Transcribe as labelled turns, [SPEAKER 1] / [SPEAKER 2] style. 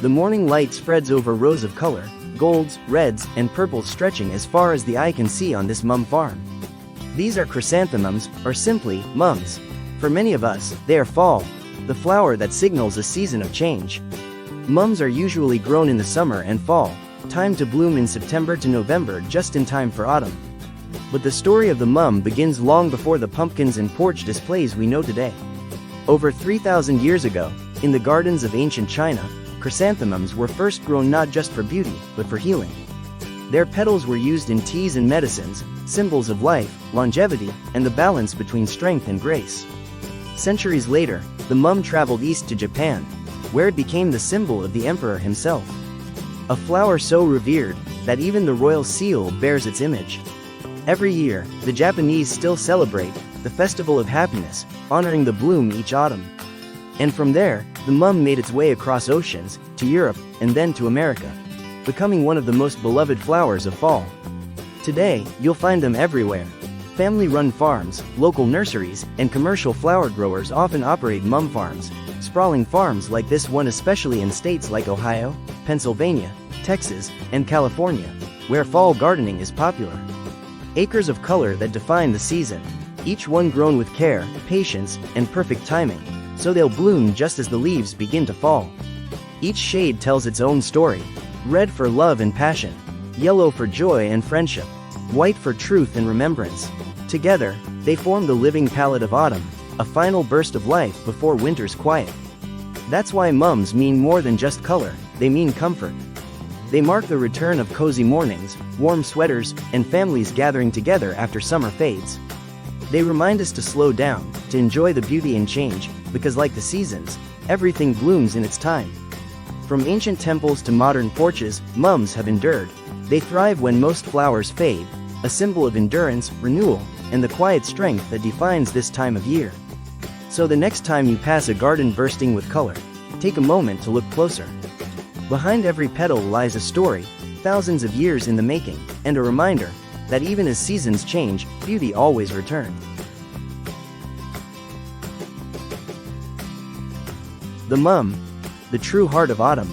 [SPEAKER 1] The morning light spreads over rows of color, golds, reds, and purples stretching as far as the eye can see on this mum farm. These are chrysanthemums, or simply, mums. For many of us, they are fall, the flower that signals a season of change. Mums are usually grown in the summer and fall, time to bloom in September to November, just in time for autumn. But the story of the mum begins long before the pumpkins and porch displays we know today. Over 3,000 years ago, in the gardens of ancient China, chrysanthemums were first grown not just for beauty, but for healing. Their petals were used in teas and medicines, symbols of life, longevity, and the balance between strength and grace. Centuries later, the mum traveled east to Japan, where it became the symbol of the emperor himself. A flower so revered that even the royal seal bears its image. Every year, the Japanese still celebrate the Festival of Happiness, honoring the bloom each autumn. And from there, the mum made its way across oceans, to Europe, and then to America, becoming one of the most beloved flowers of fall. Today, you'll find them everywhere. Family-run farms, local nurseries, and commercial flower growers often operate mum farms, sprawling farms like this one, especially in states like Ohio, Pennsylvania, Texas, and California, where fall gardening is popular. Acres of color that define the season, each one grown with care, patience, and perfect timing, so they'll bloom just as the leaves begin to fall. Each shade tells its own story: red for love and passion, yellow for joy and friendship, white for truth and remembrance. Together, they form the living palette of autumn, a final burst of life before winter's quiet. That's why mums mean more than just color, they mean comfort. They mark the return of cozy mornings, warm sweaters, and families gathering together after summer fades. They remind us to slow down, to enjoy the beauty and change, because like the seasons, everything blooms in its time. From ancient temples to modern porches, mums have endured. They thrive when most flowers fade, a symbol of endurance, renewal, and the quiet strength that defines this time of year. So the next time you pass a garden bursting with color, take a moment to look closer. Behind every petal lies a story, thousands of years in the making, and a reminder that even as seasons change, beauty always returns. The mum, the true heart of autumn.